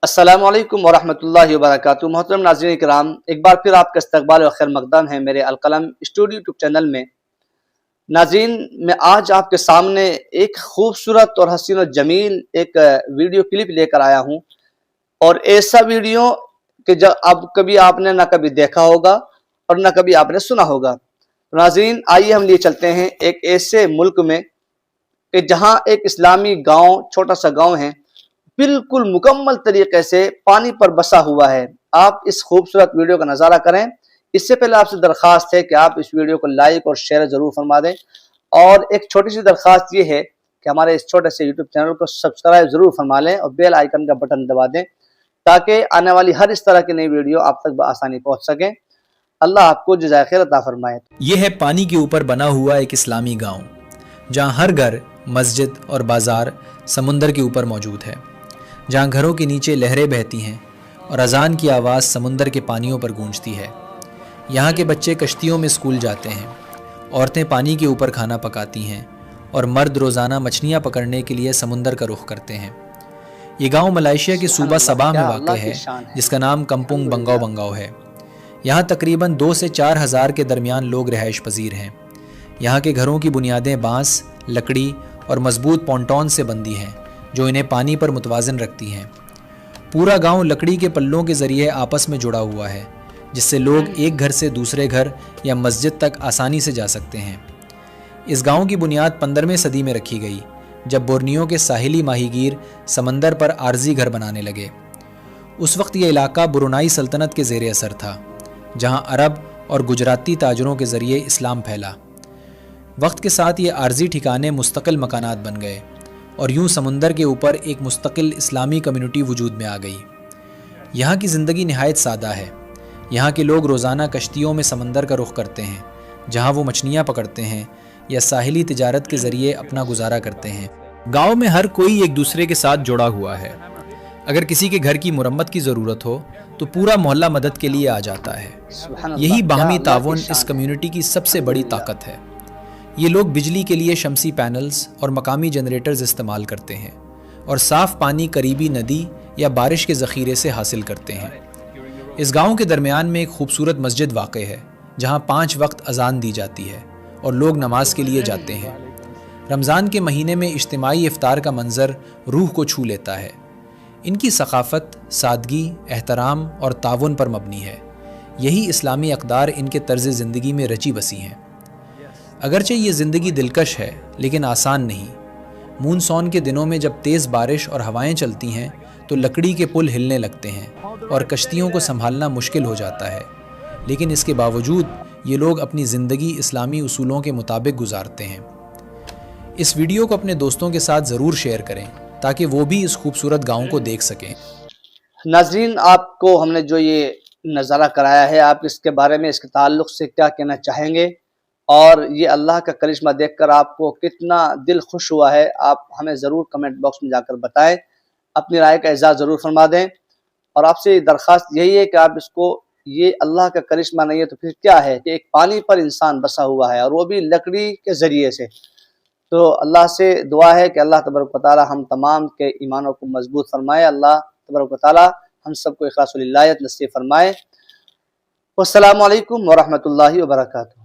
अस्सलाम वालेकुम वरहमतुल्लाहि वबरकातुहू। मोहतरम नाज़रीन किराम, एक बार फिर आपका इस्तकबाल और खैर मकदम है मेरे अलकलम स्टूडियो यूट्यूब चैनल में। नाज़रीन, मैं आज आपके सामने एक खूबसूरत और हसीन और जमील एक वीडियो क्लिप लेकर आया हूँ, और ऐसा वीडियो कि जब अब कभी आपने ना कभी देखा होगा और ना कभी आपने सुना होगा। नाज़रीन, आइए हम लिए चलते हैं एक ऐसे मुल्क में कि जहाँ एक इस्लामी गाँव, छोटा सा गाँव है, बिल्कुल मुकम्मल तरीके से पानी पर बसा हुआ है। आप इस खूबसूरत वीडियो का नज़ारा करें। इससे पहले आपसे दरख्वास्त है कि आप इस वीडियो को लाइक और शेयर ज़रूर फरमा दें, और एक छोटी सी दरख्वास्त ये है कि हमारे इस छोटे से यूट्यूब चैनल को सब्सक्राइब ज़रूर फरमा लें और बेल आइकन का बटन दबा दें, ताकि आने वाली हर इस तरह की नई वीडियो आप तक बआसानी पहुँच सकें। अल्लाह आपको जज़ाए खैर अता फरमाए। ये है पानी के ऊपर बना हुआ एक इस्लामी गांव, जहां हर घर, मस्जिद और बाज़ार समुंदर के ऊपर मौजूद है, जहां घरों के नीचे लहरें बहती हैं और अजान की आवाज़ समुंदर के पानियों पर गूंजती है। यहाँ के बच्चे कश्तियों में स्कूल जाते हैं, औरतें पानी के ऊपर खाना पकाती हैं और मर्द रोज़ाना मछलियाँ पकड़ने के लिए समुंदर का रुख करते हैं। ये गांव मलेशिया के सूबा सबा में वाक़ है, जिसका नाम कम्पुंग बंगाओ बंगाओ है। यहाँ तकरीबन 2 से 4 हज़ार के दरमियान लोग रिहाइश पजीर हैं। यहाँ के घरों की बुनियादें बांस, लकड़ी और मजबूत पॉन्टॉन से बंधी हैं, जो इन्हें पानी पर मुतवाज़िन रखती हैं। पूरा गांव लकड़ी के पल्लों के ज़रिए आपस में जुड़ा हुआ है, जिससे लोग एक घर से दूसरे घर या मस्जिद तक आसानी से जा सकते हैं। इस गांव की बुनियाद 15वीं सदी में रखी गई, जब बोर्नियो के साहिली माहीगीर समंदर पर आर्जी घर बनाने लगे। उस वक्त यह इलाका ब्रुनाई सल्तनत के ज़ेर असर था, जहाँ अरब और गुजराती ताजरों के ज़रिए इस्लाम फैला। वक्त के साथ ये आर्जी ठिकाने मुस्तकिल मकानात बन गए, और यूं समुंदर के ऊपर एक मुस्तकिल इस्लामी कम्युनिटी वजूद में आ गई। यहाँ की ज़िंदगी निहायत सादा है। यहाँ के लोग रोज़ाना कश्तियों में समंदर का रुख करते हैं, जहाँ वो मछलियाँ पकड़ते हैं या साहिली तिजारत के ज़रिए अपना गुजारा करते हैं। गाँव में हर कोई एक दूसरे के साथ जुड़ा हुआ है। अगर किसी के घर की मुरम्मत की ज़रूरत हो तो पूरा मोहल्ला मदद के लिए आ जाता है। यही बाहमी ताउन इस कम्युनिटी की सबसे बड़ी ताकत है। ये लोग बिजली के लिए शमसी पैनल्स और मकामी जनरेटर्स इस्तेमाल करते हैं, और साफ़ पानी करीबी नदी या बारिश के ज़ख़ीरे से हासिल करते हैं। इस गांव के दरमियान में एक खूबसूरत मस्जिद वाक़ है, जहां 5 वक्त अजान दी जाती है और लोग नमाज के लिए जाते हैं। रमज़ान के महीने में इज्तिमाई इफ्तार का मंज़र रूह को छू लेता है। इनकी सक़ाफ़त, सादगी, एहतराम और ताउन पर मबनी है। यही इस्लामी अक़दार इनके तर्ज़ ज़िंदगी में रची बसी हैं। अगरचे ये ज़िंदगी दिलकश है, लेकिन आसान नहीं। मूनसून के दिनों में जब तेज़ बारिश और हवाएं चलती हैं तो लकड़ी के पुल हिलने लगते हैं और कश्तियों को संभालना मुश्किल हो जाता है, लेकिन इसके बावजूद ये लोग अपनी ज़िंदगी इस्लामी उसूलों के मुताबिक गुजारते हैं। इस वीडियो को अपने दोस्तों के साथ ज़रूर शेयर करें, ताकि वो भी इस खूबसूरत गाँव को देख सकें। नाज़रीन, आपको हमने जो ये नज़ारा कराया है, आप इसके बारे में, इसके ताल्लुक़ से क्या कहना चाहेंगे, और ये अल्लाह का करिश्मा देखकर आपको कितना दिल खुश हुआ है, आप हमें ज़रूर कमेंट बॉक्स में जाकर बताएं। अपनी राय का इज़हार ज़रूर फरमा दें, और आपसे दरख्वास्त यही है कि आप इसको, ये अल्लाह का करिश्मा नहीं है तो फिर क्या है कि एक पानी पर इंसान बसा हुआ है, और वो भी लकड़ी के ज़रिए से। तो अल्लाह से दुआ है कि अल्लाह तबारक व तआला हम तमाम के ईमानों को मजबूत फरमाए। अल्लाह तबारक व तआला हम सबको इखलास व लिल्लाहियत नसीब फरमाए। वस्सलामु अलैकुम व रहमतुल्लाहि व बरकातुहू।